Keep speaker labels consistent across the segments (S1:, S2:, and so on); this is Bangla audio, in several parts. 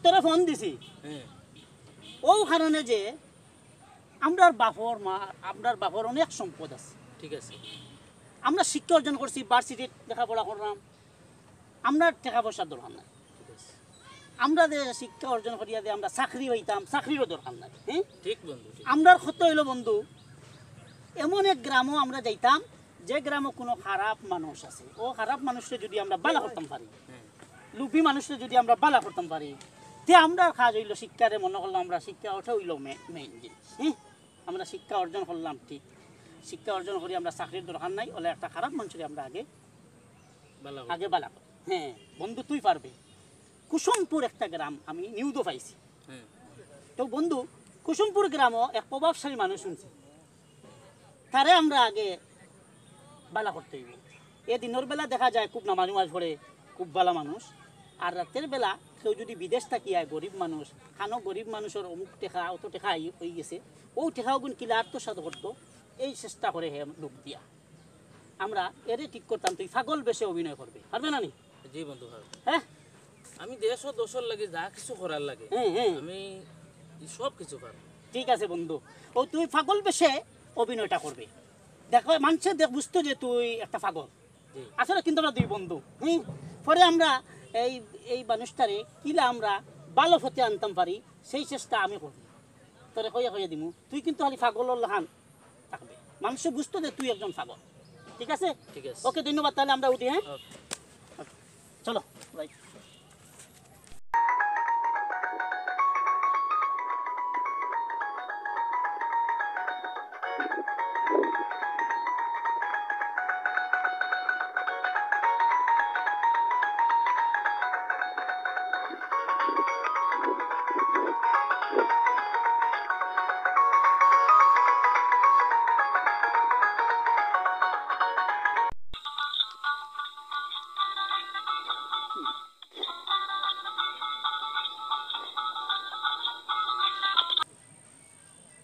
S1: তোরা ফোন দিছি ও কারণে যে আমরার বাপর অনেক সম্পদ আছে, ঠিক আছে। আমরা শিক্ষা অর্জন করছি, ভার্সিটি লেখাপড়া করলাম, আমরা টাকা পয়সার দরকার নাই, ঠিক আছে। আমরা যে শিক্ষা অর্জন করিয়া দিয়ে আমরা চাকরি হইতাম, চাকরিরও দরকার নাই। হ্যাঁ ঠিক বন্ধু। আমরার কত হইল বন্ধু, এমন এক গ্রামও আমরা যাইতাম যে গ্রামে কোনো খারাপ মানুষ আছে, ও খারাপ মানুষকে যদি আমরা বালা করতাম পারি, লুপি মানুষকে যদি আমরা বালা করতাম পারি, তে আমরা কাজ হইল শিক্ষারে মনে করলাম আমরা শিক্ষা ওঠা হইল মেইন জিনিস। হ্যাঁ আমরা শিক্ষা অর্জন করলাম, ঠিক। শিক্ষা অর্জন করি আমরা চাকরির দরকার নাই, ওলে একটা খারাপ মানুষকে আমরা আগে বালা করি। হ্যাঁ বন্ধু তুই পারবে। কুসুমপুর একটা গ্রাম আমি নিউজও পাইছি। তো বন্ধু কুসুমপুর গ্রামও এক প্রভাবশালী মানুষ শুনছি, তারে আমরা আগে বালা করতে হইব। এ দিনের বেলা দেখা যায় খুব নামাজ নামাজ পড়ে, খুব ভালো মানুষ, আর রাতের বেলা কেউ যদি বিদেশ থাকিয়া গরিব মানুষ খানো, গরিব মানুষের অমুক টেকা অত টেকা হয়ে গেছে, ও টেকাও গুণ কিলা আত্মসাত করতো, এই চেষ্টা করে হে লোক দিয়া। আমরা এরে ঠিক করতাম তুই পাগল বেশে অভিনয় করবে, পারবে না নি?
S2: জি বন্ধু।
S1: হ্যাঁ
S2: আমি দেশ দোষর লাগে যা কিছু করার লাগে আমি সব কিছু পারবো।
S1: ঠিক আছে বন্ধু, ও তুই পাগল বেশে অভিনয়টা করবে, দেখো মানুষের দেখ বুঝতো যে তুই একটা পাগল আসলে, কিন্তু আমরা দুই বন্ধু। পরে আমরা এই এই মানুষটারে কিলা আমরা ভালো হতে আনতাম পারি সেই চেষ্টা আমি করব। তোরে কইয়া দিমু, তুই কিন্তু খালি পাগলের লাহান থাকবে, মানুষে বুঝতো যে তুই একজন পাগল। ঠিক আছে?
S2: ঠিক আছে,
S1: ওকে ধন্যবাদ। তাহলে আমরা উঠি। হ্যাঁ চলো রাইট।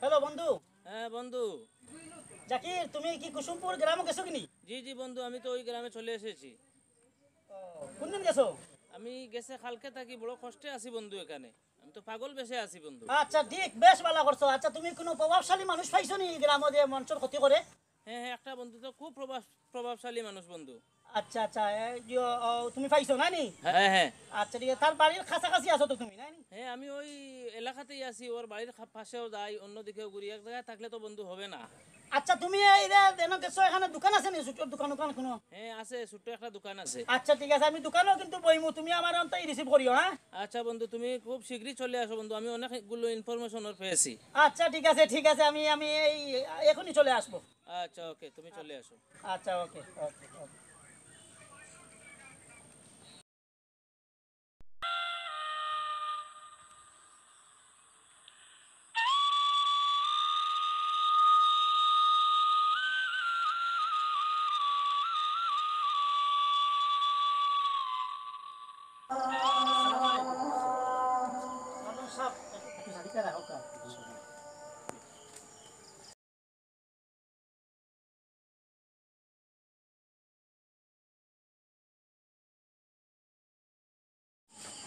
S1: হ্যালো বন্ধু।
S2: হ্যাঁ বন্ধু।
S1: জাকির তুমি কি কুসুমপুর গ্রামে গেছো কিনি?
S2: জি জি বন্ধু, আমি তো ওই গ্রামে চলে এসেছি।
S1: কোন দিন গেছো?
S2: আমি গেছে কালকে থাকি, বড় কষ্টে আছি বন্ধু এখানে, আমি তো পাগল বেশে আছি বন্ধু।
S1: আচ্ছা ঠিক, বেশ ভালো করছো। আচ্ছা তুমি কোনো প্রভাবশালী মানুষ পাইছো নি গ্রামে যে মঞ্চের ক্ষতি করে?
S2: হ্যাঁ হ্যাঁ, একটা বন্ধু তো খুব প্রভাবশালী মানুষ বন্ধু।
S1: আচ্ছা আচ্ছা তুমি পাইছো না নি?
S2: হ্যাঁ হ্যাঁ।
S1: আচ্ছা ঠিক আছে, তার বাড়ির কাছাকাছি আছো তো তুমি না নি?
S2: হ্যাঁ আমি ওই এলাকাতেই আছি, ওর বাড়ির পাশেও যাই, অন্যদিকেও ঘুরি, এক জায়গায় থাকলে তো বন্ধু হবে না।
S1: আচ্ছা তুমি এই গেছো, এখানে দোকান আছে নি? ছোট দোকান কোনো?
S2: হ্যাঁ আছে, ছোট্ট একটা দোকান আছে।
S1: আচ্ছা ঠিক আছে, আমি দোকানেও কিন্তু বইমু, তুমি আমার অন্তই রিসিভ করিও। হ্যাঁ
S2: আচ্ছা বন্ধু, তুমি খুব শীঘ্রই চলে আসো বন্ধু, আমি অনেকগুলো ইনফরমেশন পেয়েছি।
S1: আচ্ছা ঠিক আছে ঠিক আছে, আমি আমি এই এখনই চলে আসবো।
S2: আচ্ছা ওকে, তুমি চলে আসো।
S1: আচ্ছা ওকে ওকে ওকে।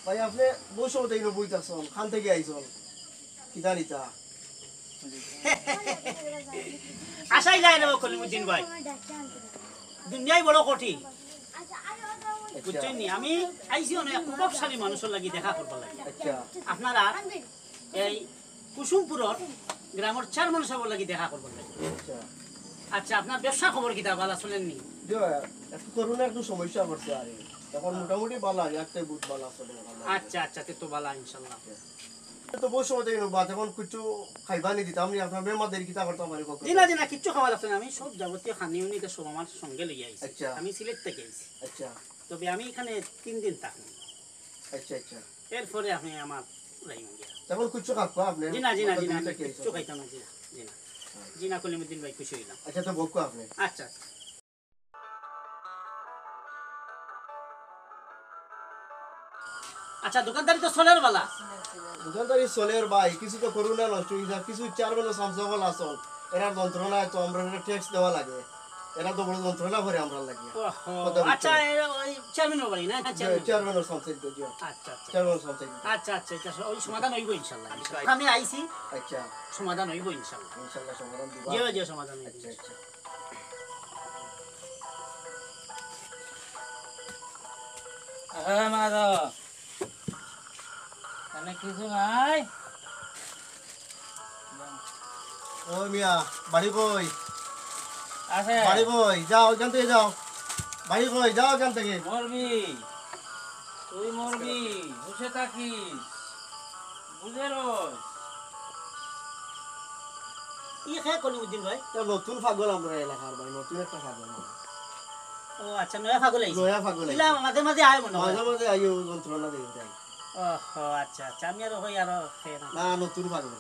S3: ভাই আপনি বসে থেকে বইতাছন, খান থেকে আইছন কি জানিতা?
S1: আশাই যায় না কলিমুদ্দিন ভাই, দুনিয়ায় বড় কঠিন বুঝছেন নি। আমি আইছি অনেক প্রভাবশালী মানুষের লাগি দেখা করবার লাগে।
S3: আচ্ছা
S1: আপনারা এই কুসুমপুরের গ্রামের চেয়ারম্যান সাহেবের লাগি দেখা করবার লাগে।
S3: আচ্ছা
S1: আচ্ছা আপনার ব্যবসা খবর কিতা ভালো শুনেন নি?
S3: একটু করোনা একটু সমস্যা করছে আর এখন মোটামুটি ভালো আর একটাই বুট ভালো আছে।
S1: আচ্ছা আচ্ছা তো ভালো ইনশাআল্লাহ।
S3: তো বসে সময় থেকে বাদ এখন কিছু খাইবা নি দিতাম নি, আপনার বেমাদের কিতা করতে পারি?
S1: জি না কিচ্ছু খাওয়া লাগছে না, আমি সব যাবতীয় খানিও নিতে সব আমার সঙ্গে লেগে আইছি।
S3: আচ্ছা
S1: আমি সিলেট থেকে আইছি।
S3: আচ্ছা
S1: তবে আমি এখানে 3 দিন থাকবো।
S3: আচ্ছা আচ্ছা,
S1: এরপরে আপনি আমার রাইমন গিয়া
S3: তখন কিছু খাবা আপনি?
S1: জি না কিচ্ছু খাইতাম না। জি না কলিমুদ্দিন ভাই, খুশি হইলাম।
S3: আচ্ছা তো বকো আপনি।
S1: আচ্ছা আচ্ছা, দোকানদারি তো চলের বালা?
S3: দোকানদারি চলের ভাই, কিছু তো করোনা নষ্ট হয়ে যায়, কিছু চেয়ারম্যান সামসাফল আসল এরা যন্ত্রণায় তো আমরা ট্যাক্স দেওয়া লাগে। এরা তো বড় যন্ত্রণা করে আমরা লাগিয়া
S1: আচ্ছা ওই চেয়ারম্যানের বাড়ি না
S3: চেয়ারম্যানের সংসদ জি
S1: আচ্ছা আচ্ছা
S3: চেয়ারম্যান সংসদ
S1: আচ্ছা আচ্ছা এটা ওই সমাধান হইব ইনশাআল্লাহ আমি আইছি
S3: আচ্ছা
S1: সমাধান হইব ইনশাআল্লাহ
S3: ইনশাআল্লাহ সমাধান দিবা
S1: জি জি সমাধান হইব
S3: আচ্ছা আচ্ছা
S2: হ্যাঁ মাধব এনে কিছু নাই
S3: ও মিয়া বাড়ি কই
S2: আছে
S3: বাড়ি কই যাও এখান থেকে যাও বাড়ি কই যাও এখান থেকে
S2: মরবি তুই মরবি বসে থাকিস বুঝে রোজ
S1: ই খে কলিমুদ্দিন ভাই
S3: এটা নতুন পাগল আমরা এলাকার ভাই নতুন একটা পাগল
S1: ও আচ্ছা নয়া ফাগল আইছে
S3: নয়া পাগল
S1: ইলা মাঝে মাঝে আয় মনে হয়
S3: মাঝে মাঝে আইও যন্ত্রণা দেই যাই
S1: ও আচ্ছা আচ্ছা আমি আর হই আর খে না
S3: না নতুন পাগল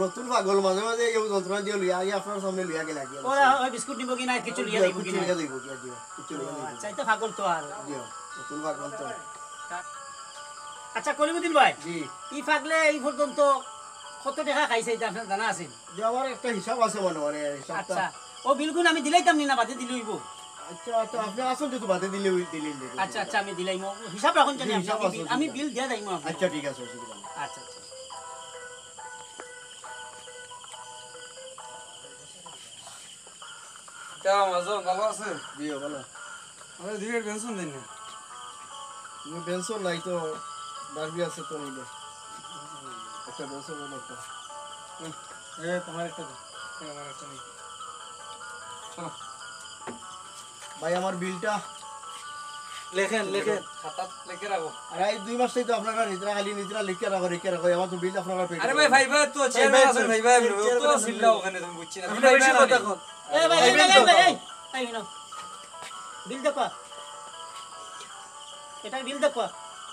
S3: নতুন পাগল মাঝে মাঝে এই যন্ত্রণা দিয়ে লইয়া আগে আপনার সামনে লইয়া গেলা গিয়া
S1: ওরা ওই বিস্কুট নিব কি না কিছু লিয়া দিব কি
S3: কিছু
S1: না
S3: লইয়া দিব কি দিও কিছু লইয়া দিব
S1: আচ্ছা এটা ফাগল তো আর
S3: দিও নতুন পাগল তো
S1: আচ্ছা কলিমুদ্দিন ভাই
S3: জি
S1: ই ফাগলে এই পর্যন্ত কত টাকা খাইছে এটা আপনার জানা আছে
S3: যে আমার একটা হিসাব আছে মনে মানে হিসাবটা
S1: আচ্ছা ও বিলকুল আমি দিলাইতাম নি না বাদে দিলইব
S3: আচ্ছা তো আপনি আসুন তো বাদে দিলে দিলেন দেখি
S1: আচ্ছা আচ্ছা আমি দিলাইম হিসাব রাখুন জানি
S3: হিসাব আছে,
S1: আমি
S3: অসুবিধা
S1: বিল দিয়া যাইমু আপনাকে।
S3: আচ্ছা ঠিক আছে অসুবিধা নেই
S1: আচ্ছা আচ্ছা
S4: ভালো আছে
S3: দিও বলো
S4: আমাদের দিকে পেনশন দিন না
S3: তুমি বেনসন নাই তো ডারবি আছে তো নিলে একটা বেনসন হলো তো
S4: এ তোমার একটা দাও আমার একটা নেই চলো
S3: ভাই আমার বিলটা
S4: লেখেন লেখেন খাতা লিখে রাখো
S3: আর এই 2 মাস থেকে তো আপনারা নিজরা খালি নিজরা লিখে রাখো আমার তো বিল আপনারা পেয়ে
S4: আরে ভাই ভাই ভাই তো চেয়ারম্যান আছেন ভাই ভাই তো সিল্লা ওখানে তুমি বুঝছি না তুমি বেশি কথা কর
S1: এই ভাই এই নাও বিল দেখো এটা বিল দেখো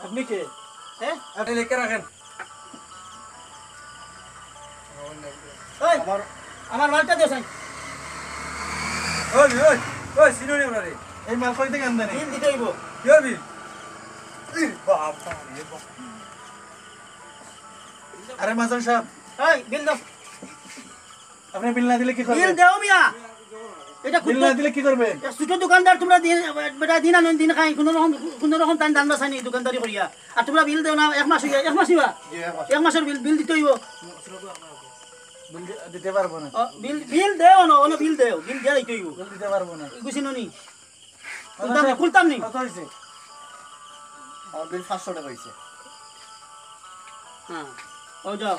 S4: আপনি কে
S1: হ্যাঁ
S4: আপনি লিখে রাখেন
S1: ওই
S3: আমার
S1: আমার মালটা দিও সাই
S4: ওই ওই ওই সিনোনি ওনারে এই মাল কই থেকে আনদানি
S1: বিল দিতে হইব
S4: কি বিল বাবা রে বাবা আরে মাজন সাহেব
S1: ওই বিল দাও
S4: আপনি বিল না দিলে কি করবেন
S1: বিল দাও মিয়া এটা
S4: বিল না দিলে কি করবেন
S1: ছোট দোকানদার তোমরা বেটা দিন আনো দিন খাই কোনো রকম টান দান বাসানি দোকানদারি করিয়া আর তোমরা বিল দেও না এক মাস হইয়া এক মাসের বিল দিতে হইব
S4: বিল দিতে পারবো না
S1: বিল দেও না ওনো বিল দেও বিল দিয়া দিতে হইব
S4: বিল দিতে পারবো না
S1: বুঝিনো নি খুলতাম নি
S4: কত হইছে
S3: আমার বিল 500 টাকা হইছে
S1: হ্যাঁ ও যাও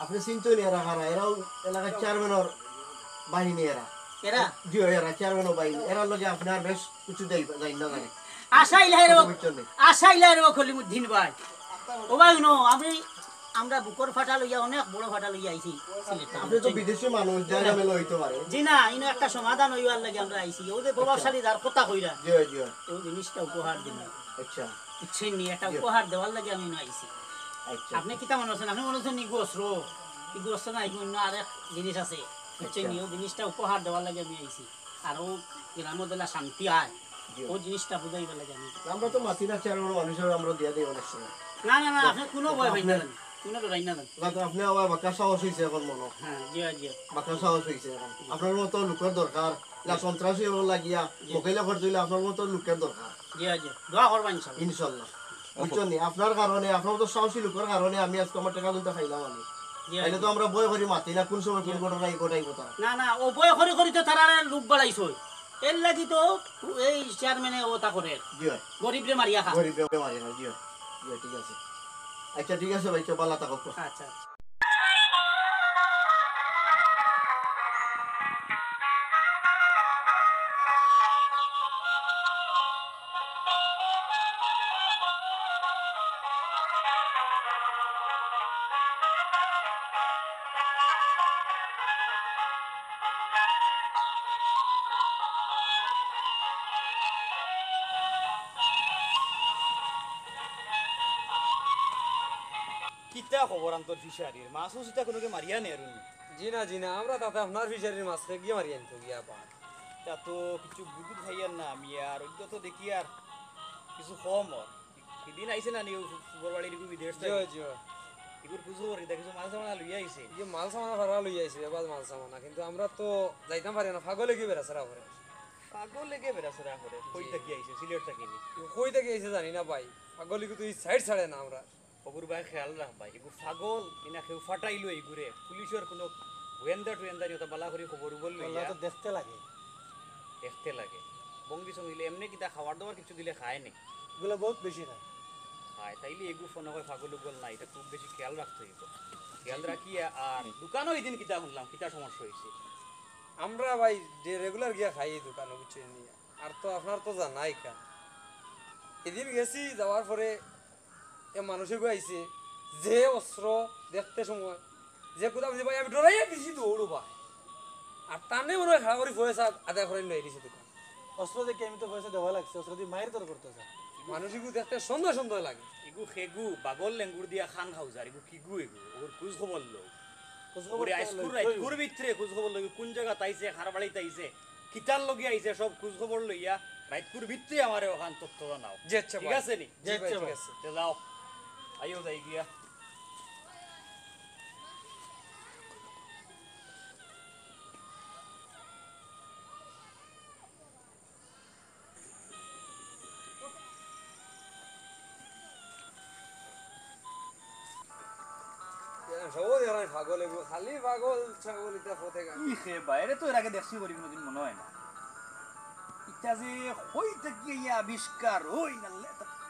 S3: আপনি চিন্তা নিয়ে রাখা এরাও এলাকার চেয়ারম্যানের বাহিনী এরা
S1: এরা
S3: জি এরা চেয়ারম্যানের বাহিনী এরা লগে আপনার বেশ কিছু দেই যাই না জানি
S1: আশাই লাই রে কলিমুদ্দিন ভাই ও ভাই নো আমরা বুকর ফাটা লইয়া অনেক বড় ফাটা লইয়া আইছি
S3: আপনি তো বিদেশি মানুষ যাই নামে লইতে পারে
S1: জি না ইনো একটা সমাধান হইবার লাগে আমরা আইছি ও যে প্রভাবশালী যার কথা কইরা
S3: জি জি
S1: ওই জিনিসটা উপহার দিন
S3: আচ্ছা
S1: ইচ্ছে নি একটা উপহার দেওয়ার লাগে আমি আইছি
S3: আচ্ছা
S1: আপনি কিতা মনে আছেন আপনি মনে আছেন নি গোস্র না অন্য আরেক জিনিস আছে ইচ্ছে নি ও জিনিসটা উপহার দেওয়ার লাগে আমি আইছি আর ও গ্রামের বেলা শান্তি আয় ও জিনিসটা বুঝাইবার লাগে আমি
S3: আমরা তো মাতিনা চেয়ারম্যান মানুষের আমরা দিয়া দেই অনেক সময়
S1: না না না আপনি কোনো ভয় পাই না কোনো ডরাই না
S3: লাগা আপনি আবার বাকা সাহস হইছে এখন মনে
S1: হ্যাঁ জি জি
S3: বাকা সাহস হইছে এখন আপনার মতো লোকের দরকার না সন্ত্রাসী লাগিয়া মোকাবিলা করতে হইলে আপনার মতো লোকের দরকার
S1: জি জি দোয়া করবা ইনশাআল্লাহ
S3: ইনশাআল্লাহ বুঝছেন নি আপনার কারণে আপনার মতো সাহসী লোকের কারণে আমি আজকে আমার টাকা গুনতে খাইলাম আমি তাইলে তো আমরা বয় করি মাতি না কোন সময় কোন ঘটনা ঘটাইব তারা
S1: না না ও বয় করি করি তো তারা লোক বাড়াইছো এর লাগি তো এই চেয়ারম্যানে ও তা করে
S3: জি
S1: গরিব রে মারিয়া খা
S3: গরিব বেমারি না জি জি ঠিক আছে আচ্ছা ঠিক আছে ভাই চল থাকো
S1: আচ্ছা
S5: কিতা খবর আন্তর ফিশারির মাছও সেটা কোনোকে মারিয়া নেই আর জি না আমরা তাতে আপনার ফিশারির মাছ খেয়ে গিয়ে মারি আনতো গিয়া পা
S6: তা তো কিছু বুকুত খাইয়ার না আমি আর ওই তো দেখি আর কিছু কম ওর সেদিন আইছে না নিউ সুবরবাড়ির বিদেশ
S5: জিও জিও
S6: এগুলো খুঁজো করি তা কিছু মাল সামানা লইয়া আইছে
S5: ইয়ে মাল সামানা ভাড়া লই আইছে এবার মাল সামানা কিন্তু আমরা তো যাইতাম পারি না ফাগলে কি বেড়াছাড়া করে
S6: পাগল লেগে বেড়াছাড়া করে কই থাকি আইছে সিলেট থাকি নি
S5: কই থেকে এসে জানি না ভাই ফাগলি কিন্তু এই সাইড ছাড়ে না আমরা
S6: ওগুর ভাই খেয়াল রাখ ভাই এগুলো পাগল কিনা কেউ ফাটাইলো এইগুরে পুলিশের কোনো গোয়েন্দা টোয়েন্দা নিয়ে বালা করে খবর বললো
S4: তো দেখতে লাগে
S6: দেখতে লাগে বঙ্গি সঙ্গিলে এমনি কিতা খাবার দাবার কিছু দিলে খায় নি
S4: এগুলো বহুত বেশি খায়
S6: খায় তাইলে এগু ফোন হয় পাগল উগল না এটা খুব বেশি খেয়াল রাখতে হইব খেয়াল রাখি আর দোকানও এই দিন কিতা শুনলাম কিতা সমস্যা হয়েছে
S5: আমরা ভাই যে রেগুলার গিয়া খাই এই দোকানে বুঝছেন নিয়ে আর তো আপনার তো জানাই কা এদিন গেছি যাওয়ার পরে এ মানুষে আইছে যে অস্ত্র দেখতে সময় যে কোথাও বুঝে ভাই আমি ডরাইয়া দিছি দৌড়ো ভাই আর টানে মনে হয় খাড়া করে পয়সা আদায় করে লই দিছে দোকান
S4: অস্ত্র দেখে আমি তো পয়সা দেওয়া লাগছে অস্ত্র দিয়ে মায়ের তোর করতেছে
S5: মানুষগুলো দেখতে সুন্দর সুন্দর লাগে
S6: এগু খেগু বাগল লেঙ্গুর দিয়া খান খাউজার এগু কিগু এগু ওর খোঁজ খবর লো
S4: খোঁজখবর
S6: ওরে
S4: তো
S6: আইসকুর
S4: লইতেই
S6: রাইতকুর ভিতরে খোঁজ খবর লই কোন জায়গা তাইছে খারবাড়িতে আইছে কিতার লগে আইছে সব খোঁজ খবর লইয়া রাইতকুর ভিতরে আমারে ওখান তথ্য জানাও
S5: যেচ্ছে
S6: ঠিক আছে নি
S5: জি ভাই ঠিক আছে
S6: তে যাও আইও যাই গিয়া
S5: সবও দেখায় পাগল এগুলো খালি পাগল ছাগল ইটা ফতে গা
S6: কি খে বাইরে তো এর আগে দেখছি করি কোনোদিন মনে হয় না ইটা যে হইতে কি ইয়া আবিষ্কার হই না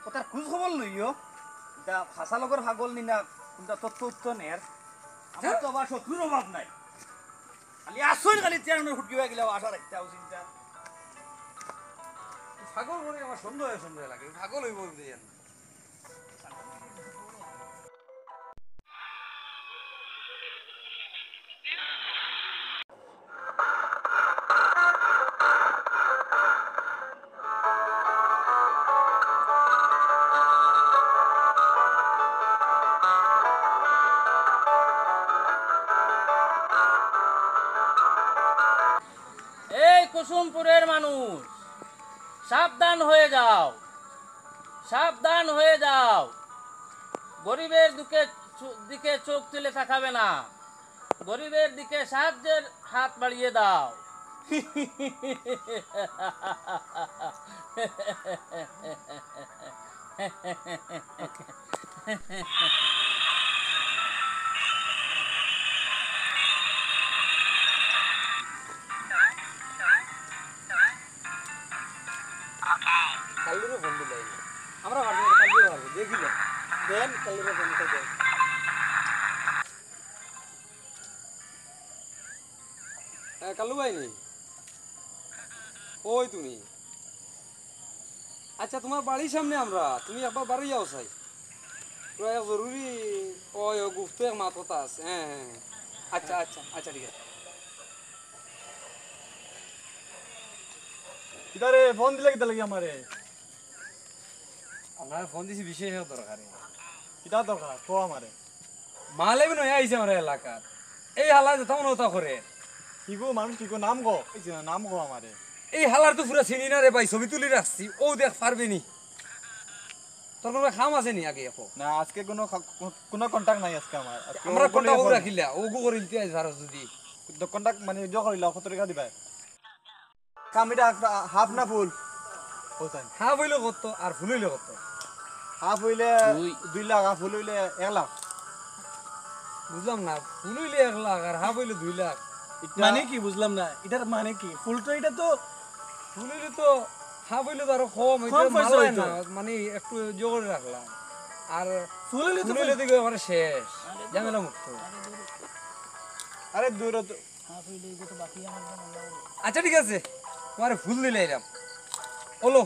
S6: ওটার খোঁজ খবর লইও এটা ফাঁসা লগর ভাগল নি না কোনটা তথ্য উত্তর নের আমার তো আবার শত্রুর অভাব নাই খালি আসল খালি চেয়ারম্যানের ফুটকিবা গেলে আশা রাখতে আও চিন্তা
S5: পাগল বলে আমার সন্দেহ লাগে পাগল হইব বুঝেন
S2: এই কুসুমপুরের মানুষ সাবধান হয়ে যাও, সাবধান হয়ে যাও। গরিবের দিকে চোখ তুলে তাকাবে না, গরিবের দিকে সাহায্যের হাত বাড়িয়ে দাও।
S5: কাল্লুরে ফোন দিলে আমরা ভাবছি কাল্লুরে ভাবো দেখিলে দেন কাল্লুরে ফোন করে দেন হ্যাঁ কাল্লু ভাই নেই ওই তুমি আচ্ছা তোমার বাড়ির সামনে আমরা তুমি একবার বাড়ি যাও চাই প্রায় জরুরি ওই গুপ্ত এক মাত কথা আছে হ্যাঁ হ্যাঁ আচ্ছা আচ্ছা আচ্ছা ঠিক আছে
S4: কিদারে ফোন দিলে কিতা লাগি আমারে
S5: আপনার ফোন দিছি বিশেষ দরকারে
S4: কিতা দরকার কো আমারে
S5: মালে বি নয় আইছে আমার এলাকার এই হালা যে তেমন ওটা করে
S4: কি গো মানুষ কি গো নাম গো এই যে নাম গো আমারে
S5: এই হালার তো পুরো চিনি না রে ভাই ছবি তুলি রাখছি ও দেখ পারবে নি তোর কোনো খাম আছে নি আগে এখন
S4: না আজকে কোনো কন্টাক্ট নাই আজকে আমার
S5: আমরা কোনটা ও রাখিলা ও গো করিলতে আইছ ভারত যদি
S4: কন্টাক্ট মানে জ করিলা কত টাকা দিবা কামিটা হাফ না ফুল কোথায়
S5: হাফ হইলো কত আর ফুল হইলো কত
S4: হাফ হইলে 2 লাখ হাফ ফুল হইলে 1 লাখ
S5: বুঝলাম না ফুল হইলে 1 লাখ আর হাফ হইলো 2 লাখ
S4: মানে কি বুঝলাম না এটার মানে কি ফুল তো এটা তো
S5: ফুল হইলে তো হাফ হইলো তো আরো কম
S4: কম
S5: হইতো
S4: পয়সা
S5: মাল হয়
S4: হইতো।
S5: না মানে একটু জোগাড় রাখলাম আর
S4: ফুল হইলে তো
S5: ফুল হইলে দেখবে আমার শেষ ঝামেলা মুক্ত
S4: আরে দূর তো
S5: আচ্ছা ঠিক আছে তোমার ফুল দিলে এলাম ওলো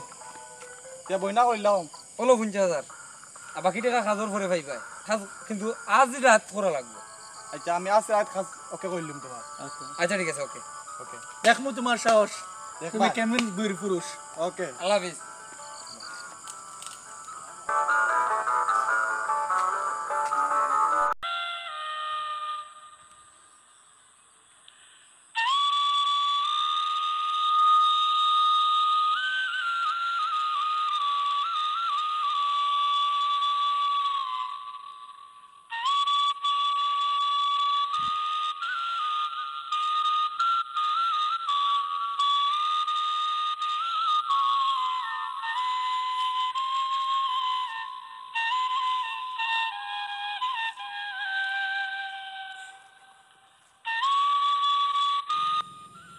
S4: তে বইনা কইলাম
S5: ওলো 50,000 আর বাকি টাকা খাজর পরে পাইবা খাজ কিন্তু আজ রাত করা লাগবে
S4: আচ্ছা আমি আজ রাত খাস ওকে কইলাম তোমার
S5: আচ্ছা ঠিক আছে ওকে
S4: ওকে
S1: দেখমু তোমার সাহস, তুমি
S4: দেখবা
S1: কেমন বীর পুরুষ।
S4: ওকে
S5: আল্লাহ হাফিজ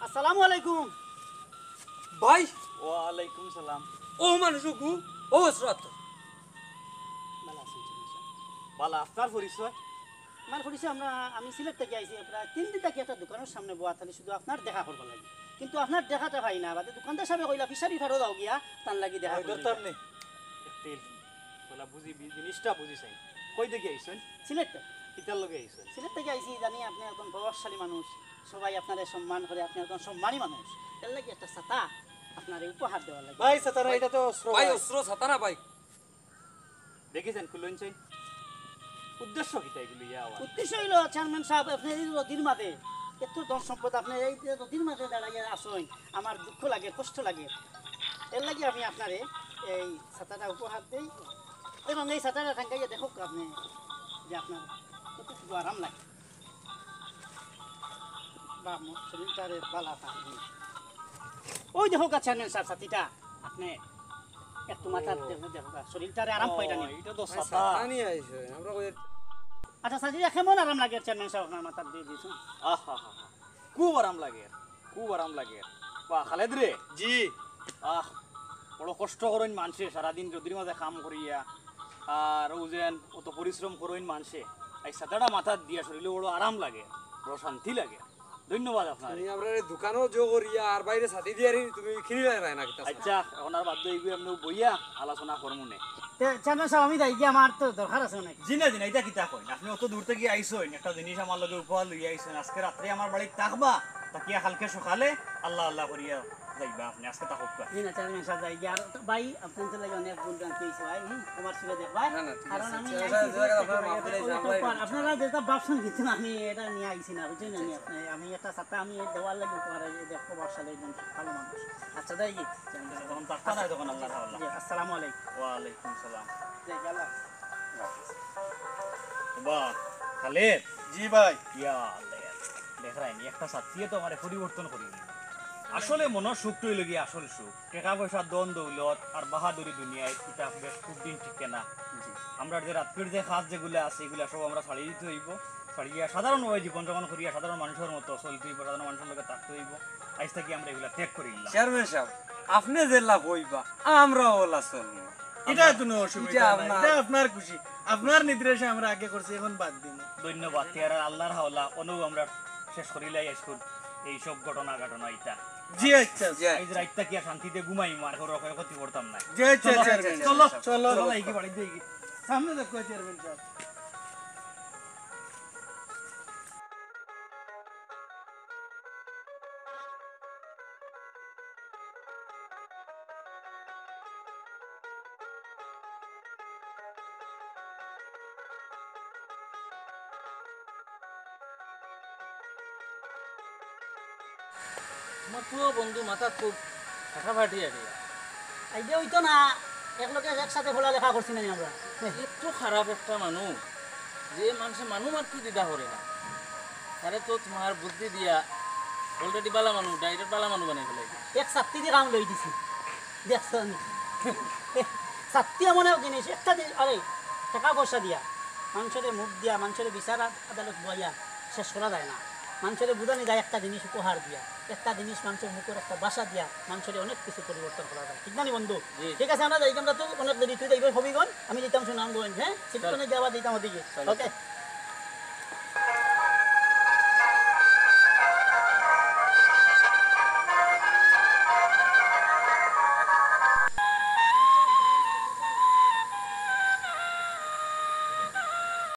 S1: আসসালামু আলাইকুম।
S5: ভাই
S6: ওয়ালাইকুম সালাম।
S5: ও মানুষ গু ও শ্রত
S1: ভালো আছেন চেয়ারম্যান সাহেব?
S6: বালা আপনার পরিচয়?
S1: আমার পরিচয় আমি সিলেট থেকে আইছি, প্রায় 3 দিন থেকে একটা দোকানের সামনে বয়া থাকি, শুধু আপনার দেখা করবো লাগে, কিন্তু আপনার দেখাটা পাই না। বাদে দোকানদার সাহেব কইলা ফিশারি ফারো যাও গিয়া তার লাগি দেখা করতে।
S6: দরকার নেই তেল বলা বুঝি জিনিসটা বুঝি চাই। কই দেখি আইছেন?
S1: সিলেট থেকে।
S6: কিতার লগে আইছেন?
S1: সিলেট থেকে আইছি, জানি আপনি একজন প্রভাবশালী মানুষ, সবাই আপনারে সম্মান করে, আপনি একজন সম্মানী মানুষ, এর লাগি একটা ছাতা আপনার উপহার দেওয়ার লাগে।
S6: ভাই সাতারা এটা তো
S5: ভাই অস্ত্র ছাতা না ভাই
S6: দেখেছেন কুলন চাই উদ্দেশ্য কিটা এগুলো ইয়া আওয়াজ?
S1: উদ্দেশ্য হইল চেয়ারম্যান সাহেব, আপনি এই নদীর মাঝে এত ধন সম্পদ, আপনি এই যে নদীর মাঝে দাঁড়াইয়া আসেন, আমার দুঃখ লাগে, কষ্ট লাগে, এর লাগি আমি আপনারে এই ছাতাটা উপহার দিই, এবং এই ছাতাটা ঠাঙ্গাইয়া দেখো আপনি যে আপনার কতটুকু আরাম লাগে বা শরীরটারে বালা থাকে। ওই দেখো চেয়ারম্যান সাহেব ছাতিটা আপনি একটু মাথার দেখো শরীরটারে আরাম পাইটা নিয়ে।
S6: এটা তো ছাতা।
S5: ছাতা নিয়ে আইছে আমরা কই
S1: আচ্ছা ছাতিটা কেমন আরাম লাগে চেয়ারম্যান সাহেব আপনার মাথার দিয়ে দিয়েছেন?
S6: আহা হা হা খুব আরাম লাগে, খুব আরাম লাগে। বাহ খালেদ রে,
S5: জি
S6: আহ বড় কষ্ট করেন মানুষে, সারাদিন নদীর মাঝে কাম করিয়া আর ওজেন অত পরিশ্রম করেন মানুষে, এই ছাতাটা মাথার দিয়া শরীরে বড় আরাম লাগে, বড় শান্তি লাগে। ধন্যবাদ আপনার।
S5: আমি আমরা এই দোকানও জো করিয়া আর বাইরে ছাতি দিয়ে তুমি কিনি রায় না কিতা
S6: আচ্ছা এখন আর বাধ্য হইবে আপনি বইয়া আলোচনা করবো নে।
S1: চেয়ারম্যান সাহেব আমি যাই গিয়ে, আমার তো দরকার আছে অনেক।
S6: জিনা জিনা এটা কিতা কই আপনি অত দূর থেকে আইসেন, একটা জিনিস আমার লগে উপহার লইয়া আইসেন, আজকে রাত্রে আমার বাড়ি থাকবা, তাকিয়া কালকে সকালে আল্লাহ আল্লাহ করিয়া যাইবা আপনি, আজকে থাকুক।
S1: জি না চেয়ারম্যান সাহেব যাই গিয়ে, আর ভাই আপনার লাগে অনেক ভুল জানতে হয়েছে ভাই, তোমার ছিল দেখ ভাই,
S5: না, না, ঠিক
S1: কারণ
S5: আছে।
S1: আমি
S5: চেয়ারম্যান সাহেব,
S1: আইছি,
S5: আপনারা মাফ করে দিয়েছেন, আমরা-
S1: আপনারা যেটা ভাবছেন কিন্তু আমি এটা নিয়ে আইছি না, বুঝছেন আমি আমি একটা ছাতা আমি দেওয়ার লাগে উপহার, দেখো বর্ষালে একজন ভালো মানুষ। আচ্ছা যাই গিয়ে
S6: তখন থাকতা না তখন আল্লাহ তাআলা।
S1: আসসালামু আলাইকুম।
S6: ওয়ালাইকুম সালাম।
S1: যাই গেল।
S6: বাহ খালেদ,
S4: জি ভাই।
S6: ইয়া আল্লাহ, দেখ রাইনি একটা সাথীয়ে তো আমার পরিবর্তন করি দিল। আসলে মনের সুখটাই লাগি আসল সুখ, টাকা পয়সা দন দৌলত আর বাহাদুরি দুনিয়ায় এটা বেশ খুব দিন ঠিক না। আমরা যে রাত্রির যে কাজ যেগুলো আছে এগুলো সব আমরা ছাড়িয়ে দিতে হইব, ছাড়িয়ে সাধারণভাবে জীবনযাপন করিয়া সাধারণ মানুষের মতো চলতে হইব, সাধারণ মানুষের লোকে থাকতে হইব। আজ থেকে আমরা এগুলা ত্যাগ করি নিলাম।
S5: চেয়ারম্যান সাহেব আপনি যে লাভ হইবা আমরা ওলা চলবো
S4: এটা কোনো অসুবিধা
S5: এটা
S4: নাই,
S5: আপনার-
S4: এটা আপনার খুশি, আপনার নির্দেশে আমরা আগে করছি, এখন বাদ দিন।
S6: ধন্যবাদ আর আল্লাহর হাওলা অনু আমরা শেষ করিলাই আজকুর এইসব ঘটনা এটা
S4: জি আচ্ছা
S6: আজ রাতটা কি আর শান্তিতে ঘুমাই মার ঘর ক্ষতি করতাম না।
S4: জি আচ্ছা চেয়ারম্যান, চলো চলো
S6: চলো এই কি বাড়ি দিয়ে
S4: সামনে দেখো চেয়ারম্যান সাহেব।
S2: আমার পুরো বন্ধু মাথা খুব ফাটাফাটি আর
S1: আইডিয়া হইতো না, একলগে একসাথে পড়ালেখা করছি না আমরা।
S2: এত খারাপ একটা মানুষ যে মানুষ মারতে দিদা করে না, তারে তো তোমার বুদ্ধি দিয়া অলরেডি বালা মানুষ ডাইরেক্ট বালা মানুষ বানাই ফেলাই।
S1: এক ছাত্রী দিয়ে কাম লই দিছি, দেখছো নি? ছাত্রী এমন এক জিনিস, একটা আরে টাকা পয়সা দিয়া মানুষের মুখ দিয়া মানুষের বিচার আদালত বইয়া শেষ করা যায় না। মানুষের বুঝানি যায় একটা জিনিস উপহার দিয়া, একটা জিনিস মানুষের মুখের একটা বাসা দিয়া মানুষের অনেক কিছু পরিবর্তন করা যায়, ঠিক না নি বন্ধু? ঠিক আছে আমরা যাই, আমরা তো অনেক দেরি, তুই যাইবার হবিগণ, আমি দিতাম সুনাম গোয়েন, হ্যাঁ সিটকনে যাওয়া দিতাম ওদিকে। ওকে।